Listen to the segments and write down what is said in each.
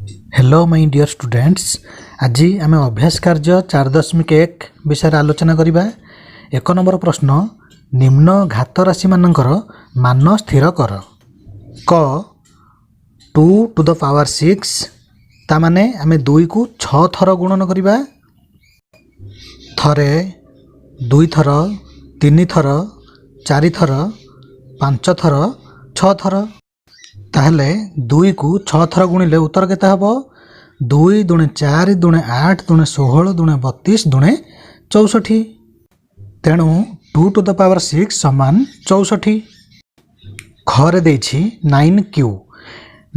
Hello my dear students. आज आम अभ्यास कार्य 4.1 विषय आलोचना करवा। 1 नंबर प्रश्न, निम्न घात राशि मानकर मान स्थिर कर। क 2 टू द पावर 6 ता माने आम 2 को 6 थर गुणन करवा। थरे 2 थर 3 थर 4 थर 5 थर 6 थर। ताहले 2 को 6 थर गुणिले उत्तर केते हबो? 2 दुणे 4 दुणे 8 दुणे 16 दुणे 32 दुणे 64। तेणु 2 टू द पावर 6 समान 64। खरे देछि 9q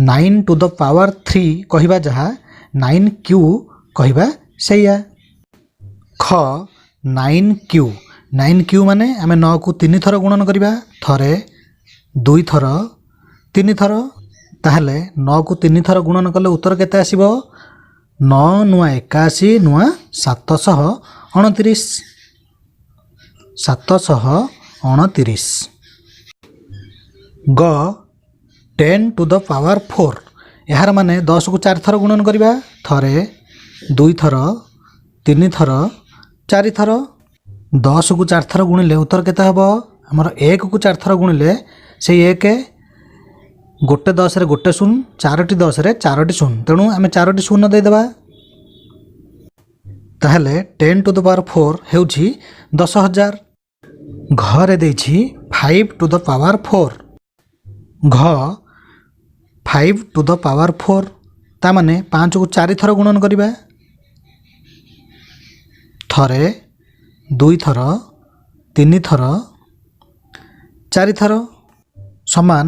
9 टू द पावर 3 कहिबा जहा 9q कहिबा सैया। ख 9q माने आमे 9 को 3 थर गुणन करिबा। थरे 2 थर 3 थर। ताहले 9 को 3 थर गुणन कले उत्तर केते आसीबो? 9 नुआ 81 नुआ 729 729। ग 10 टू द पावर 4 यार माने 10 को 4 थर गुणन करिबा। थरे 2 थर 3 थर 4 थर। 10 को 4 थर गुणिले उत्तर केते हबो? हमर 1 को 4 थर गुणिले से 1 गोटे 10 रे गोटे शून्य, 4टी 10 रे 4टी शून्य। तेणु आम 4टी शून्य देदेबा। ताहले 10 टू द पावर 4 हेउछि 10,000। घरे देछि 5 टू द पावर 4। घ 5 टू द पावर 4 ता माने 5 को 4 थर गुणन करिबा। थरे 2 थर 3 थर 4 थर समान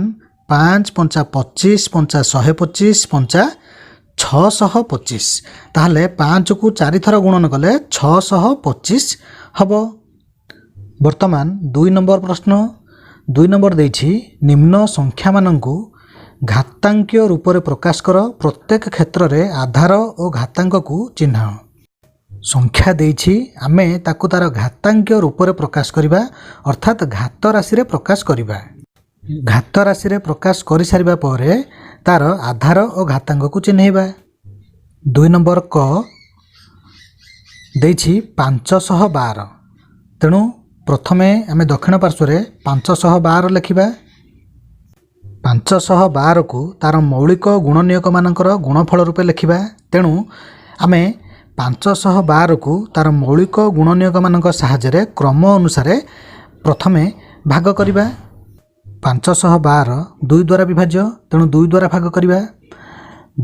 5 पंचा 25 पंचा 125 पंचा 625। ताहले 5 को 4 थर गुणन कले 625 हबो। वर्तमान 2 नंबर प्रश्न। 2 नंबर देछि निम्न संख्या मानंकु घातांकीय रूप रे प्रकाश कर। प्रत्येक क्षेत्र रे आधार और घातांक को चिन्ह। संख्या देछि आमे ताकु तार घातांकीय रूप रे प्रकाश करिबा, अर्थात घात राशि रे प्रकाश करिबा। घात राशि रे प्रकाश करि सारिबा परे तार आधार और घातांक को चिन्हैबा। 2 नंबर क देछि 512। तेणु प्रथमे आमे दक्षिण पार्श्व रे 512 लिखिबा। 512 को तार मौलिक गुणनीयक मानकर गुणफल रूपे लिखिबा। तेणु आमे 512 को तार मौलिक गुणनीयक मानक सहायता रे क्रम अनुसार प्रथमे भाग करिबा। 512 2 द्वारा विभाज्य, तेणु 2 द्वारा भाग करिबा।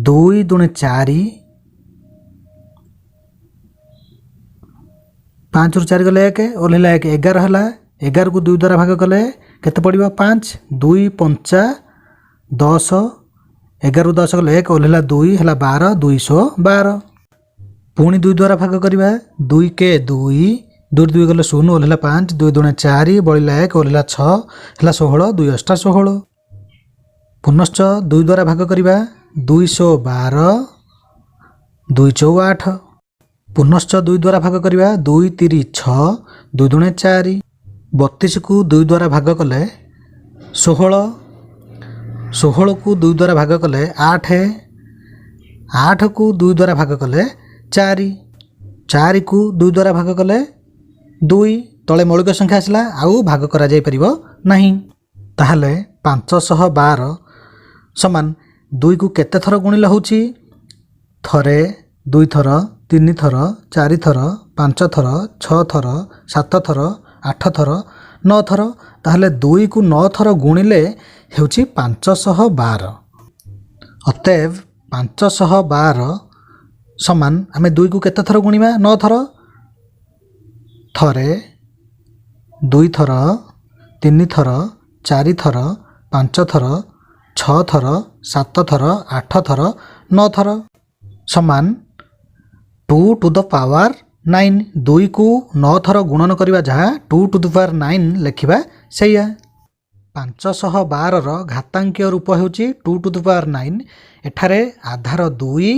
2 दुणे 4 5 रु 4 गले 1 ओल्हेला 1 11 हला। 11 को 2 द्वारा भाग कले केते पड़िबो? 5 2 पंचा 10 11 रु 10 गले 1 ओल्हेला 2 हला 12 212। पुणी 2 द्वारा भाग करिबा। 2 के 2 2 2 गले 0 ओल्हेला 5 2 दुणे 4 बळिला 1 ओल्हेला 6 हला 16 2 8 16। पुनश्च 2 द्वारा भाग करिबा। 212 2 4 8। पुनश्च 2 द्वारा भाग करिबा। 2 3 6 2 दुणे 4। 32 को 2 द्वारा भाग कले 16। 16 को 2 द्वारा भाग कले 8। 8 को 2 द्वारा भाग कले 4। 4 को 2 द्वारा भाग कले 2। तले मौलिक संख्या आसला आउ भाग करा जाय परिबो नाही। ताहले 512 समान 2 को केते थर गुणिले होछि? थरे 2 थर 3 थर 4 थर 5 थर 6 थर 7 थर 8 थर 9 थर। ताहले 2 को 9 थर गुणिले हेउछि 512। अतएव 512 समान आमे 2 को केते थर गुणिबा? 9 थर। थरे 2 थर 3 थर 4 थर 5 थर 6 थर 7 थर 8 थर 9 थर समान 2 टू द पावर 9। 2 को 9 थर गुणन करिबा जहा 2 टू द पावर 9 लिखिबा सैया। 512 रो घातांकीय रूप हेउची 2 टू द पावर 9। एठारे आधार 2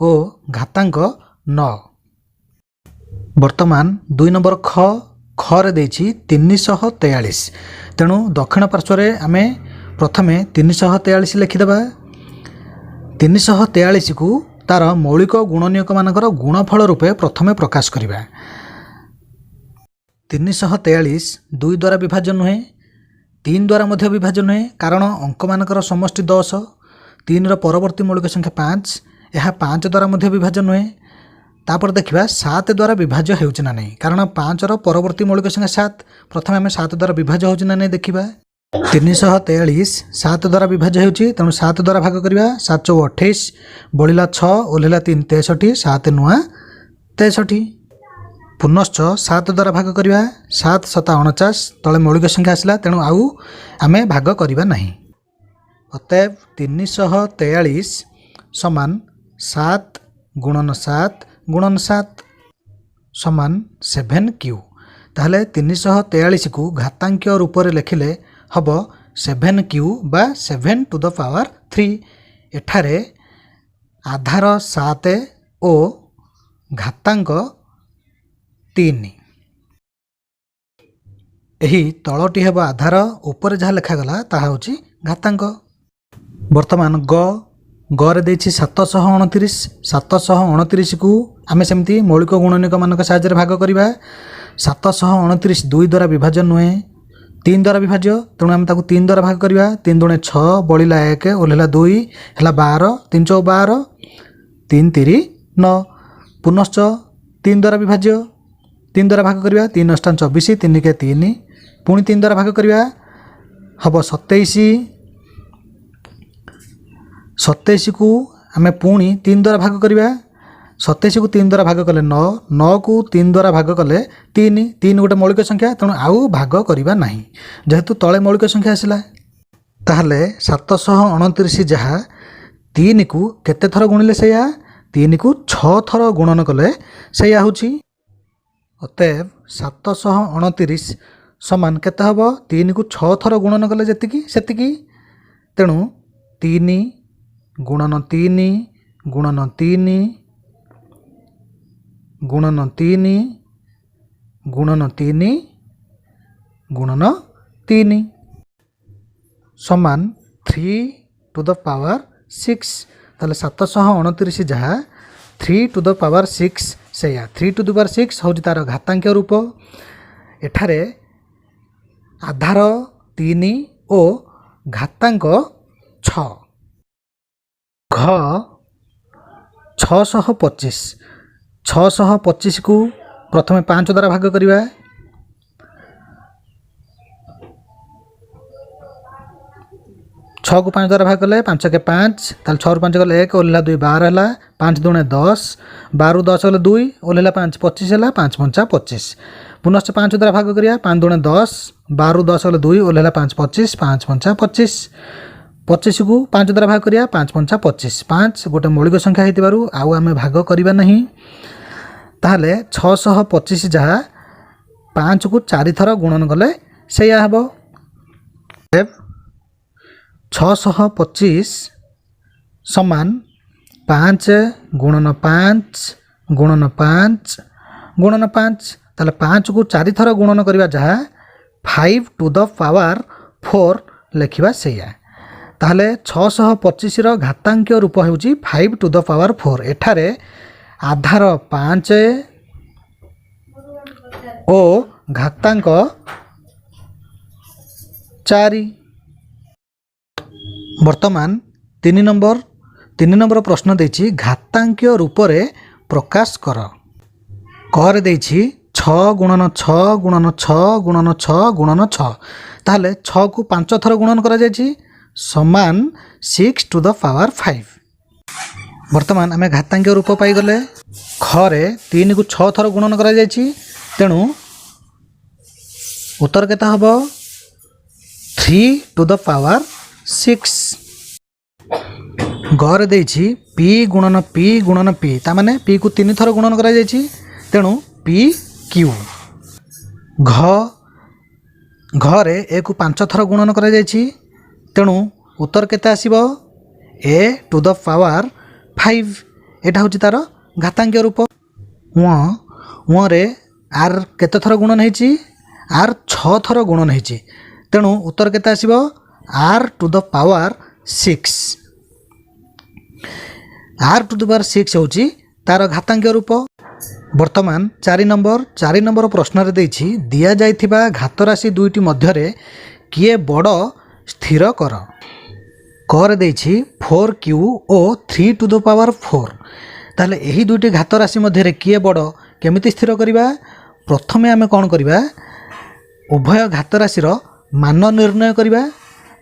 और घातांक 9। वर्तमान 2 नंबर ख रे देछि 343। तेणु दक्षिण पार्श्व रे आमे प्रथमे 343 लिखिदेबा। 343 को तार मौलिक गुणनीयक मानकर गुणफल रूपे प्रथमे प्रकाश करिबा। 343 2 द्वारा विभाज्य नुहे, 3 द्वारा मध्य विभाज्य नुहे, कारण अंक मानकर समष्टि 10, 3 रो परवर्ती मौलिक संख्या 5, यह 5 द्वारा मध्य विभाज्य नुहे। तापर देखिबा 7 द्वारा विभाज्य हेउछि ना नहीं, कारण 5 रो परवर्ती मौलिक संख्या 7, प्रथमे हमें 7 द्वारा विभाज्य होछि ना नहीं देखिबा। 343 7 द्वारा विभाज्य हेउछि, तेणु 7 द्वारा भाग करिबा। 7 × 28 बळिला 6 ओल्हेला 3 63, 7 नुआ 63। पुनश्च 7 द्वारा भाग करिबा, 7 × 7 49, तले मौलिक संख्या आसला, तेणु आउ आमे भाग करिबा नहीं। अतएव 343 समान 7 × 7 × 7 समान 7Q। ताहले 343 को घातांकीय रूप में लिखिले हम 7Q बा 7 टू द पावर 3। एठारे आधार 7 ओ घातांक 3। यही तलटी हेब आधार, ऊपर जहाँ लिखागला ताहा होची घातांक। वर्तमान ग रे देछि 729। 729 को आमे सेमती मौलिक गुणनीयक मानक साहाय्य भाग करिबा। 729 2 द्वारा विभाज्य नुहे, 3 द्वारा विभाज्य, तेणु आम ताकू 3 द्वारा भाग करिबा। 3 दूणे 6 बळिला 1 ओल्हेला 2 हेला 12, 3 × 12, 3 3 9। पुनश्च 3 द्वारा विभाज्य, 3 द्वारा भाग करिबा। 3 × 8 24, 3 के 3, पुणी 3 द्वारा भाग करिबा हम 27। 27 को आमे पुणी 3 द्वारा भाग करिबा। 27 को 3 द्वारा भाग कले 9, 9 को 3 द्वारा भाग कले 3, 3 गोटे मौलिक संख्या, तेणु आउ भाग करिबा नहीं, जेहेतु तले मौलिक संख्या आसला। ताहले 729 जहाँ 3 को केते थर गुणिले सेया, 3 को 6 थर गुणन कले सेया होची। अतएव 729 समान केते हबो, 3 को 6 थर गुणन कले जेतिकी सेतिकी, तेणु 3 गुणन 3 गुणन 3 गुणन 3 गुणन 3 गुणन 3 समान 3 टू द पावर 6। ताले 729 जहाँ 3 टू द पावर 6 सेया, 3 टू द पावर 6 हूँ तार घातांकीय रूप। एठारे आधार 3 ओ घातांक 6। घ 625। 625 को प्रथमे 5 द्वारा भाग करिबा। 6 को 5 द्वारा भाग कले 5 के 5, ताल 6 ରୁ 5 गले 1 ओल्हेला 2 12 ହେଲା। 5 दूणे 10, 12 ରୁ 10 गले 2 ओल्हेला 5 25 ହେଲା। 5 5 25, पुनश्च 5 द्वारा भाग करिया। 5 दूणे 10, 12 ରୁ 10 गले 2 ओल्हेला 5 25, 5 5 25। 25 को 5 द्वारा भाग करिया। 5 5 25, 5 गोटे मौलिक संख्या हेतिबारु आउ आमे भाग करिबा नहीं। ताहले 625 जहाँ 5 को 4 थर गुणन कले सेया हबो। 625 समान 5 गुणन 5 गुणन 5 गुणन 5। ताहले 5 को 4 थर गुणन करिबा जहाँ 5 टू द पावर 4 लिखिबा सेया। ताहले 625 रो घातांकीय रूप हेउची 5 टू द पावर 4। एठारे आधार 5 ओ घातांक 4। वर्तमान 3 नंबर प्रश्न देछि घातांकीय रूप रे प्रकाश कर। कर देछि 6 गुणन 6 गुणन 6 गुणन 6 गुणन 6। ताहले 6 को 5 थर गुणन करा जायछि समान 6 टू द पावर 5। वर्तमान आमे घातांकीय रूप पाई गले। खरे 3 को 6 थर गुणन करा जायछि, तेणु उत्तर केता हबो 3 टू द पावर 6। घर देछि p गुणन p गुणन p, ता माने p को 3 थर गुणन करा जायछि, तेणु p q। घरे a को 5 थर गुणन करा जायछि, तेणु उत्तर केते आसीबो a टू द पावर 5। एटा होछि तार घातांकीय रूप। व रे r केते थर गुणन हेछि, r 6 थर गुणन हेछि, तेणु उत्तर केते आसीबो r to the power 6। r to the power 6 होची तार घातांक रूप। वर्तमान 4 नंबर प्रश्न रे देछि दिया जाइथिबा घात राशि दुईटी मध्यरे किए बड़ स्थिर कर। कर देछि 4q O 3 to the power 4। ताले एही दुईटी घात राशि मध्यरे किए बड़ केमिति स्थिर करिबा। प्रथमे आमे कोन करिबा उभय घात राशिर मान निर्णय करिबा।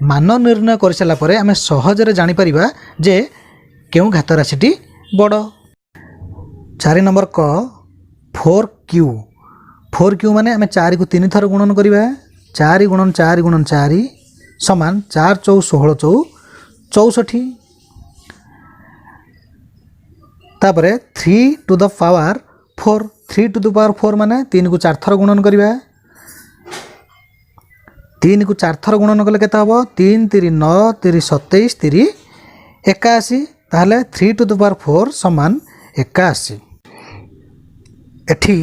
मान निर्णय कर साला परे आमे सहजरे जानि परिबा जे केउ घात राशिटी बड़। 4 नंबर क 4q माने आमे 4 को 3 थर गुणन करिबा। 4 गुणन 4 गुणन 4 समान 4 चौ 16 चौ 64। तापरे 3 to the power 4 3 to the power 4 माने 3 को 4 थर गुणन करिबा। 3 को 4 थर गुणन कले केता हबो 3 3 9 3 27 3 81। ताहले 3 टू द पावर 4 समान 81। एठी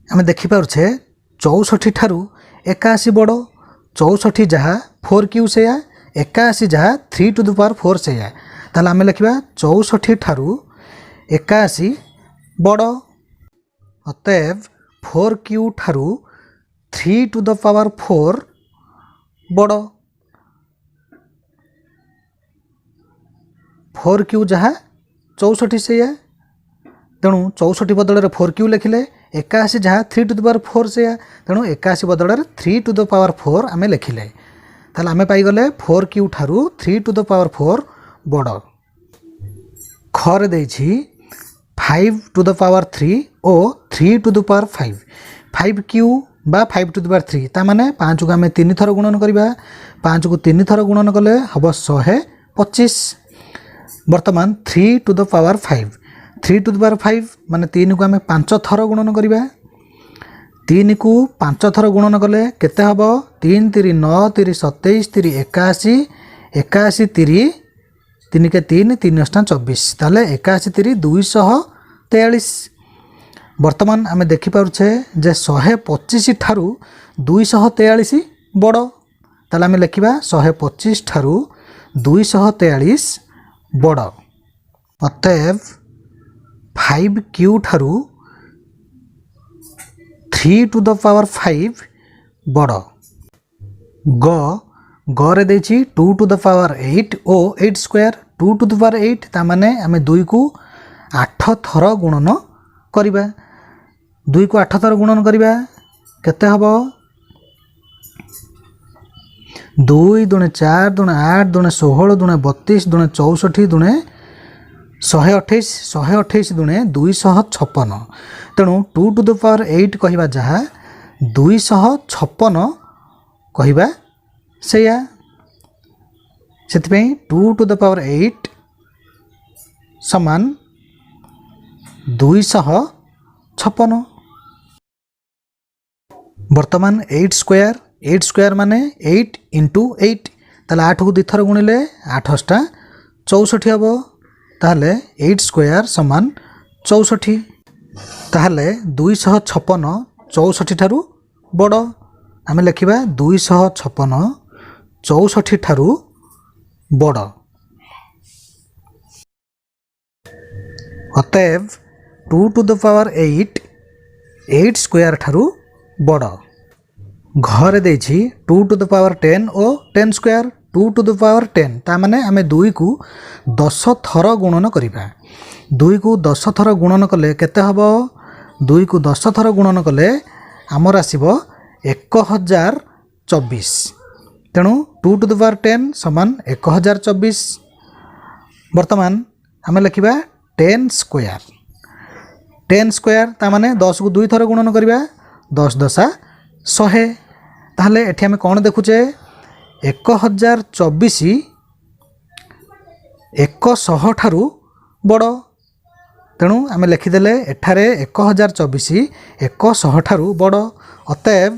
आमे देखि पारुछे 64 ठारू 81 बड़। 64 जहा 4q सेया 81 जहा 3 टू द पावर 4 सेया। ताहले आमे लिखिबा 64 ठारू 81 बड़। अतएव 4q ठारू 3 टू द पावर 4 बड़। 4q जहा 64 सेया तेणु 64 बदल 4q लिखिले। 81 जहा 3 टू द पावर 4 सेया तेणु 81 बदल 3 टू द पावर 4 आमे लिखिले। ताले आमे पाई गले 4q ठारू 3 टू द पावर 4 बड़। खरे देछि 5 टू द पावर 3 ओ 3 टू द पावर 5। 5q बा 5 टू द पावर 3 ता माने 5 को आमे 3 थर गुणन करिबा। 5 को 3 थर गुणन कले हबो 125। वर्तमान 3 to the power 5 3 to the power 5 माने 3 को आमे 5 थर गुणन करिबा। 3 को 5 थर गुणन कले केते हबो 3 3 9 3 27 3 81 81 3 3 के 3 3 8 24। ताले 81 3 243। वर्तमान आमे देखि पारुछे जे 125 ठारू 243 बड़। ताले आमे लिखिबा 125 ठारू 243 बड़। अतएव 5q ठारू 3 टू द पावर 5 बड़। ग रे देछि 2 टू द पावर 8 ओ 8 स्क्वायर। 2 टू द पावर 8 ता माने आमे 2 को 8 थर गुणन करिबा। 2 को 8 थर गुणन करिबा केते हबो 2 दुणे 4 दुणे 8 दुणे 16 दुणे 32 दुणे 64 दुणे 128 दुणे 256। तेणु 2 टू द पावर 8 कहिबा जहा 256 कहिबा सेया। सेतिपई 2 टू द पावर 8 समान 256। वर्तमान 8 स्क्वायर माने 8 इंटू 8 ताले 8 को 2 थर गुणिले 8 टा 64 हबो। ताहले 8 स्क्वायर समान 64। ताहले 256 64 ठारू बड़। आमे लिखिबा 256 64 ठारू बड़। अतएव 2 टू द पावर 8 स्क्वायर ठारू बड़। घरे देछि 2 टू द पावर 10 ओ 10 स्क्वायर। 2 टू द पावर 10 ता माने आमे 2 को 10 थर गुणन करिबा। 2 को 10 थर गुणन कले केते हबो 2 को 10 थर गुणन कले आमर आसीबो 1024। तेणु 2 टू द पावर 10 समान 1024। वर्तमान आमे लिखिबा 10 स्क्वायर। 10 स्क्वायर ता माने 10 को 2 थर गुणन करिबा 10 10 100। ताहले एठी आमे कोन देखुचे 1024 100 ठारू बड़। तेणु आमे लिखिदेले एठारे 1024 100 ठारू बड़। अतएव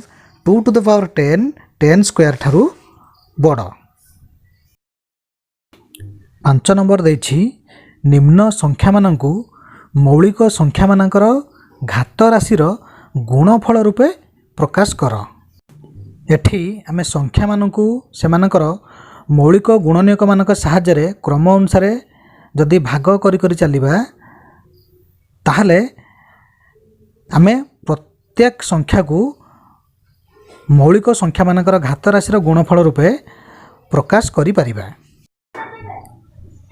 2 टू द पावर 10 स्क्वायर ठारू बड़। 5 नंबर देछि निम्न संख्या मानकु मौलिक संख्या मानकर घात राशिर गुणफल रूपे प्रकाश कर। एठी आमे संख्या मानकु सेमानकर मौलिक गुणनीयक मानक साहाय्य क्रम अनुसार जदि भाग करी चलिबा ताहले आमे प्रत्येक संख्या को मौलिक संख्या मानकर घात राशि गुणफल रूपे प्रकाश करि परिबा।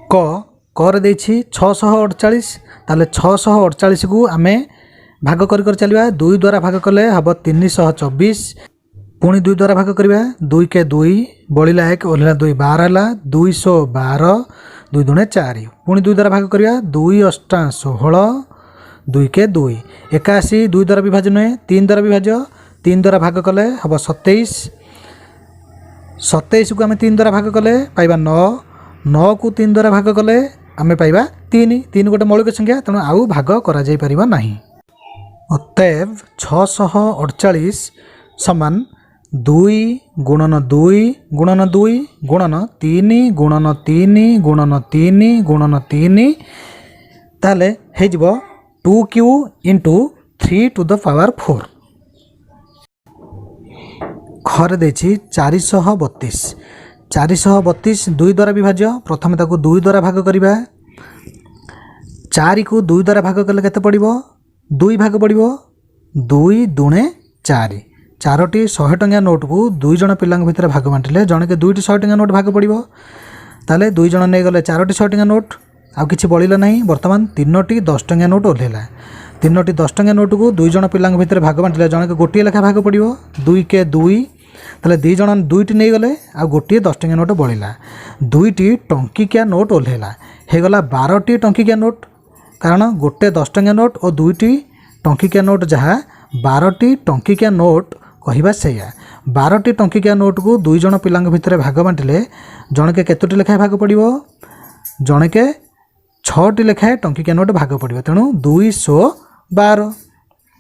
क रे देछि 648 ताले 648 को आमे भाग करी चलिबा 2 द्वारा भाग कले हबो 324 पुणी 2 द्वारा भाग करिबा 2 के 2 बळिला 1 ओलिला 2 12 हला 212 2 दुणे 4 पुणी 2 द्वारा भाग करिबा 2 8 16 2 के 2 81 2 द्वारा विभाजन है 3 द्वारा विभाज्य 3 द्वारा भाग कले हबो 27 27 को आमे 3 द्वारा भाग कले पाइबा 9 9 को 3 द्वारा भाग कले आमे पाइबा 3 3 गोटे मौलिक संख्या तेणु आउ भाग करा जाई परिबा नाही। अतएव 648 समान 2 गुणन 2 गुणन 2 गुणन 3 गुणन 3 गुणन 3 गुणन 3 ताले हे जिवो 2q into 3 to the power 4। खरे देछि 432 432 2 द्वारा विभाज्य प्रथम ताको 2 द्वारा भाग करिबा 4 को 2 द्वारा भाग कले केते पड़िबो 2 भाग पड़िबो 2 दुणे 4 चारोटी 100 टंकिया नोट को 2 जण पिलांग भितर भाग बांटिले जणे के 2टी 100 टंकिया नोट भाग पड़िबो ताले 2 जण नै गले 4टी 100 टंकिया नोट आ किछि बळिला नाही वर्तमान 3टी 10 टंकिया नोट ओलेला 3टी 10 टंकिया नोट को 2 जण पिलांग भितर भाग बांटिले जणे के गोटिए लेखा भाग पड़िबो 2 के 2 ताले 2 जण 2टी नै गले आ गोटिए 10 टंकिया नोट बळिला 2टी टंकिया नोट ओलेला हे गला 12टी टंकिया नोट कारण गोटे 10 टंकिया नोट और 2टी टंकिया नोट जहाँ 12टी टंकिया नोट कहवा सैया 12टी टंकिया नोट को 2 जण पिलांग भितर भाग बांटिले जण के केतोटी लेखाए भाग पड़िबो जण के 6टी लेखाए टंकिया नोट भाग पड़िबो तेणु 212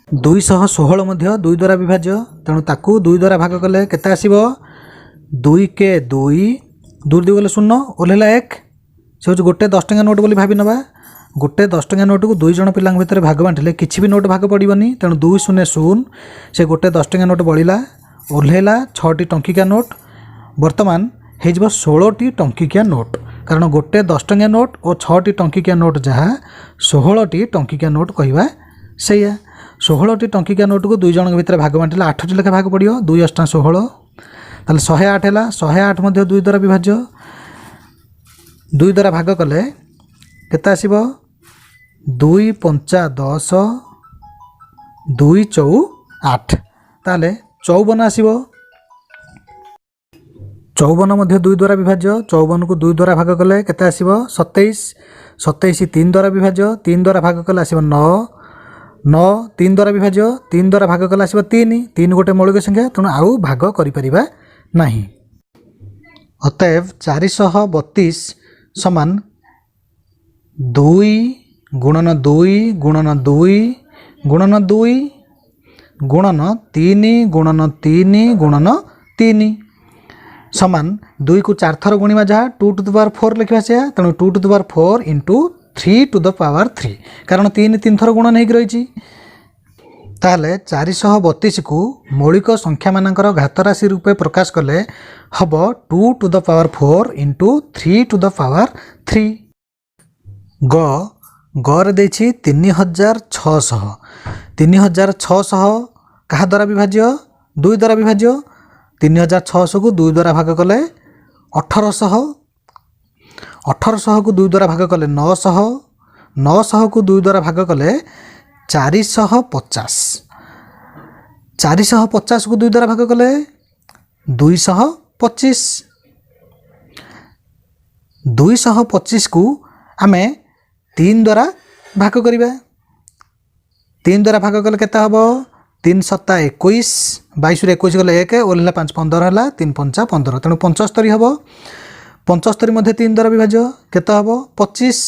216 मध्य 2 द्वारा विभाज्य तेणु ताकू 2 द्वारा भाग कले केते आसीबो 2 के 2 दूर दी गले 0 ओलेला 1 से होछ गोटे 10 टंकिया नोट बोली भाबी नबा गोटे 10 टंकिया नोट को 2 जण पिलांग भितर भाग बांटिले किछि भी नोट भाग पड़िबनी तेणु 2 0 0 से गोटे 10 टंकिया नोट बळिला ओल्हेला 6टी टंकिया नोट वर्तमान हे जिवो 16टी टंकिया नोट कारण गोटे 10 टंकिया नोट और 6टी टंकिया नोट जहाँ 16टी टंकिया नोट कहवा सैया 16टी टंकिया नोट को 2 जण भितर भाग बांटिले 8टी लेखा भाग पड़ियो 2 8 16 ताले 108 हैला 108 मध्ये 2 द्वारा विभाज्य 2 द्वारा भाग कले केते आसीबो 2 5 10 2 4 8 ताले 54 आसीबो 54 मध्ये 2 द्वारा विभाज्य 54 को 2 द्वारा भाग कले केते आसीबो 27 27 3 द्वारा विभाज्य 3 द्वारा भाग कले आसीबो 9 9 3 द्वारा विभाज्य 3 द्वारा भाग कले आसीबो 3 3 गोटे मौलिक संख्या तेणु आउ भाग करि परिबा नाही। अतएव 432 समान 2 गुणन 2 गुणन 2 गुणन 2 गुणन 3 गुणन 3 गुणन 3 समान 2 को 4 थर गुणिबा जहाँ 2 टू द पावर 4 लिखा से तेणु 2 to the power 4 into 3 to the power 3 कारण 3 थर गुणन हो रही ताहले 432 को मौलिक संख्या मानकर घात राशि रूपे प्रकाश कले हब 2 to the power 4 into 3 to the power 3 ग रे देछि 3600 3600 कहा द्वारा विभाज्य 2 द्वारा विभाज्य 3600 को 2 द्वारा भाग कले 1800 1800 को 2 द्वारा भाग कले 900 900 को 2 द्वारा भाग कले 450 450 को 2 द्वारा भाग कले 225 225 को आमे 3 द्वारा भाग करिबा 3 द्वारा भाग कले केता हबो 3 7 21 22 रे 21 गले 1 ओल्ला 5 15 हला 3 5 15 तेणु 75 हबो 75 मध्ये 3 द्वारा विभाज्य केता हबो 25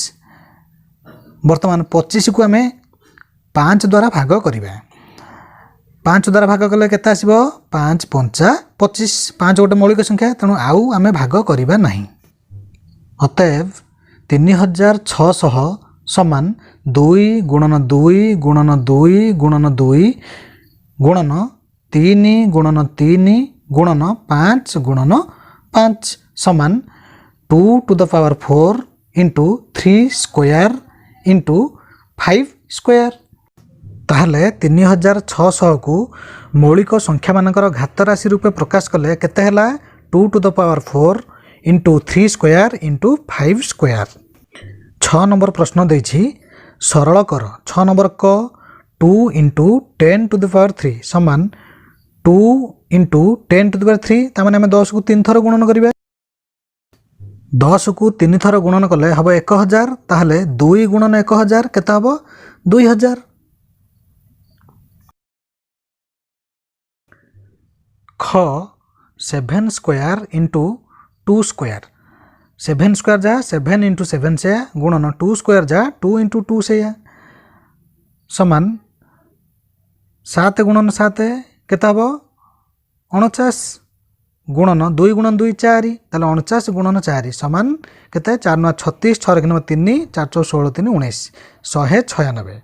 वर्तमान 25 को आमे 5 द्वारा भाग करिबा 5 द्वारा भाग कले केता आसीबो 5 5 25 5 गोटे मौलिक संख्या तेणु आउ आमे भाग करिबा नाही। अतएव 3600 समान 2 गुणन 2 गुणन 2 गुणन 2 गुणन 3 गुणन 3 गुणन 5 गुणन 5 समान 2 to the power 4 into 3 square into 5 square. ताहले 3600 को मौलिक संख्या मानकर घात राशि रूपे प्रकाश कले केते हला 2 to the power 4 into 3 square into 5 square. 6 number प्रश्न देछि सरल कर। 6 नंबर क 2 इंटू 10 टू द पावर 3 समान 2 इंटू 10 टू द पावर 3 तामाने हमें 10 को 3 थर गुणन करिबा। 10 को 3 थर गुणन कले हबो 1000 ताहले 2 गुणन 1000 केते हबो 2000। ख 7 स्क्वायर इंटू 2 स्क्वायर। 7 स्क्वायर जा 7 इंटू 7 से गुणन 2 स्क्वायर जा 2 इंटू 2 से समान 7 गुणन 7 केते हबो 49 गुणन 2 गुणन 2 4 ताले 49 गुणन 4 समान केते 4 9 36 6 3 4 4 16 3 19 196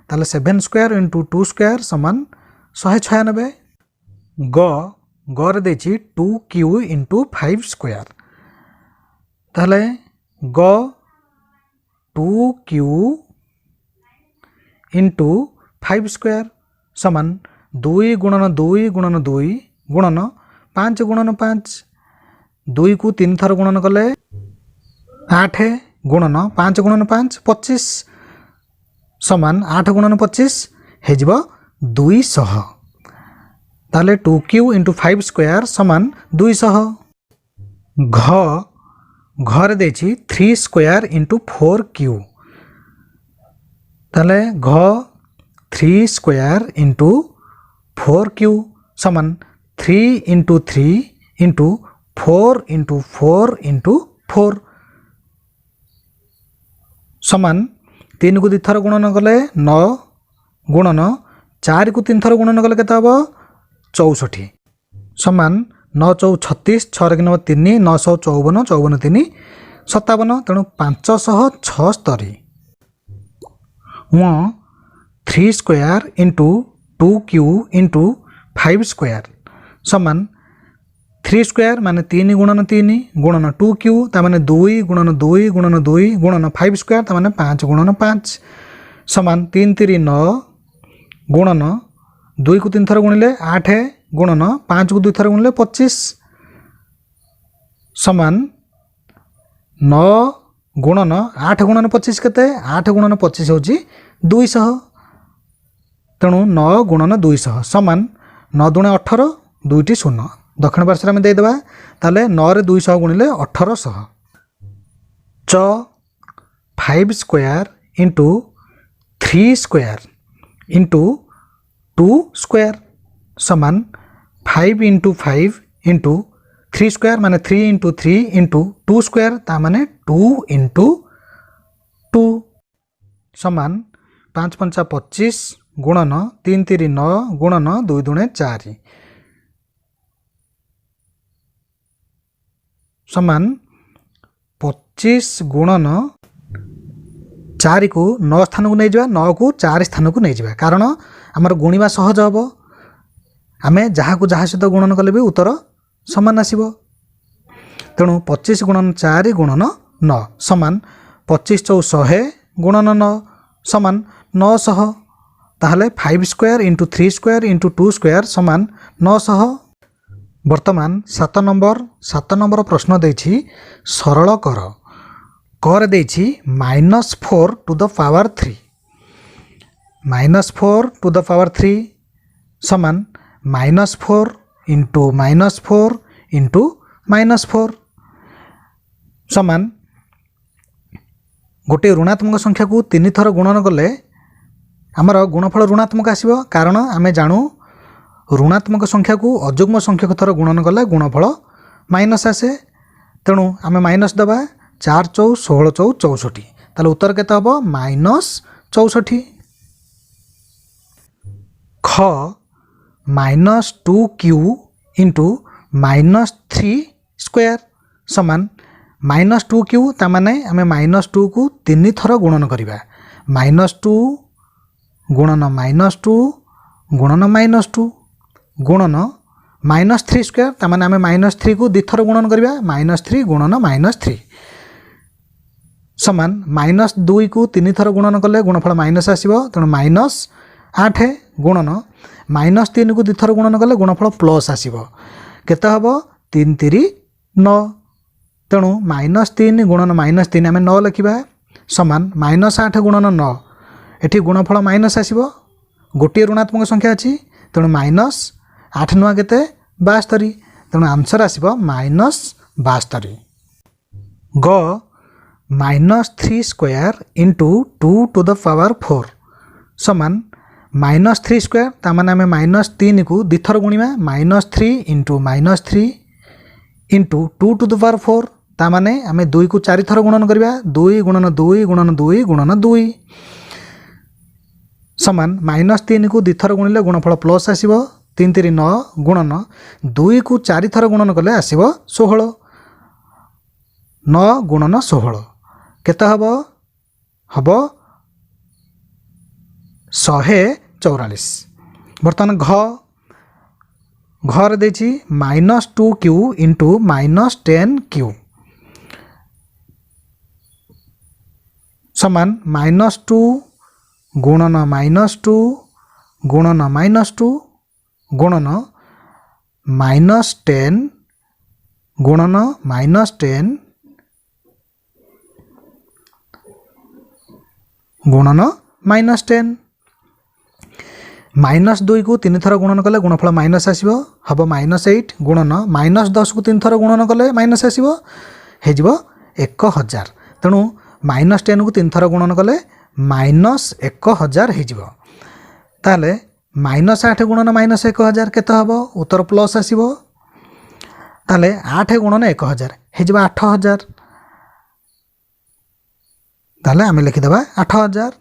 ताले 7 स्क्वायर इंटू 2 स्क्वायर समान 196। ग रे देछि 2q इंटू 5 स्क्वायर ताहले ग 2q इंटू 5 स्क्वायर समान 2 गुणन 2 गुणन 2 गुणन 5 गुणन 5 2 को 3 थर गुणन कले 8 गुणन 5 गुणन 5 25 समान 8 गुणन 25 हे जिवो 200 ताले 2q इंटू 5 स्क्वायर समान 200। घ रे देछि 3 स्क्वायर इंटू 4q ताले घ 3 स्क्वायर इंटू 4q समान 3 इंटू 3 इंटू 4 इंटू 4 इंटू 4 समान 3 को 2 थर गुणन कले 9 गुणन 4 को 3 थर गुणन कले केते हबो 64 समान 9 4 36 6 3 3 9 54 54 3 57 तेणु 576। 3 square into 2q into 5 square समान 3 स्क्वायर माने 3 गुणन 3 गुणन 2q तामाने 2 गुणन 2 गुणन 2 गुणन 5 स्क्वायर तामाने 5 गुणन 5 समान 3 3 9 गुणन 2 को 3 थर गुणिले 8 गुणन 5 को 2 थर गुणिले 25 समान 9 गुणन 8 गुणन 25 केते 8 गुणन 25 होची 200 तेणु 9 गुणन 200 समान 9 दुणे 18 दुईटी शून्य दक्षिण पार्श्व में देदेबा ताले 9 रे 200 गुणिले 1800। च 5 square into 3 square into 2 square समान 5 इंटू 5 इंटू 3 स्क्वायर माने 3 इंटू 3 इंटू 2 स्क्वायर ता माने 2 इंटू 2 समान 5 5 25 गुणन 3 3 9 गुणन 2 दुणे 4 समान 25 गुणन 4 को 9 स्थान को नहीं जावा 9 को 4 स्थान को नहीं जावा कारण आमर गुणिबा सहज हम आमे जहाँ को जहाँ सहित गुणन कले भी उत्तर समान आसीबो तेणु 25 गुणन 4 गुणन 9 समान 25 चौ 100 गुणन 9 समान 900 ताहले 5 square into 3 square into 2 square समान 900। वर्तमान 7 नंबर प्रश्न देछि सरल कर देछि -4 to the power 3 -4 to the power 3 समान -4 इंटू -4 इंटू -4 समान गोटे ऋणात्मक संख्या को 3 थर गुणन कले आमर गुणफल ऋणात्मक आसीबो कारण आमे जानू ऋणात्मक संख्या को अजुग्म संख्यक थर गुणन कले गुणफल माइनस आसे तेणु आमे माइनस दबा 4 चौ 16 चौ 64 ताले उत्तर केते हबो -64। ख -2q इंटू -3 स्क्वायर समान -2q तामाने आमे -2 को 3 थर गुणन करिबा -2 गुणन -2 गुणन -2 गुणन -3 स्क्वायर तामाने आमे -3 को 2 थर गुणन करिबा -3 गुणन -3 समान -2 को 3 थर गुणन कले गुणफल माइनस आसीबो तेणु -8 गुणन -3 को 2 थर गुणन कले गुणफल प्लस आसीबो केते हबो 3 3 9 तेणु -3 गुणन -3 आम 9 लिखा समान -8 गुणन 9 एठी गुणफल माइनस आसीबो गोटे ऋणात्मक संख्या अछि तेणु -8 नुआ केते 72 तेणु आंसर आसीबो -72 ग -3 square into 2 to the power 4 समान -3 स्क्वायर तामाने आम -3 को 2 थर गुणिबा -3 into -3 into 2 to the power 4 तामाने आम 2 को 4 थर गुणन करिबा 2 गुणन 2 गुणन 2 गुणन 2 समान -3 को 2 थर गुणिले गुणफल प्लस आसीबो 3 3 9 गुणन 2 को 4 थर गुणन कले आसीबो 16 9 गुणन 16 केते हबो हबो 144 बर्तमान घर देछि -2q इंटू -10q समान -2 गुणन -2 गुणन -2 गुणन -10 गुणन -10 गुणन -10 -2 को 3 थर गुणन कले गुणफल माइनस आसीबो हबो -8 गुणन -10 को 3 थर गुणन कले माइनस आसीबो हेजिबो 1000 तेणु -10 को 3 थर गुणन कले -1000 हेजिबो ताले -8 गुणन -1000 केते हबो उत्तर प्लस आसीबो ताले 8 गुणन 1000 हेजिबो 8000 ताले आमे लिखि देबा 8000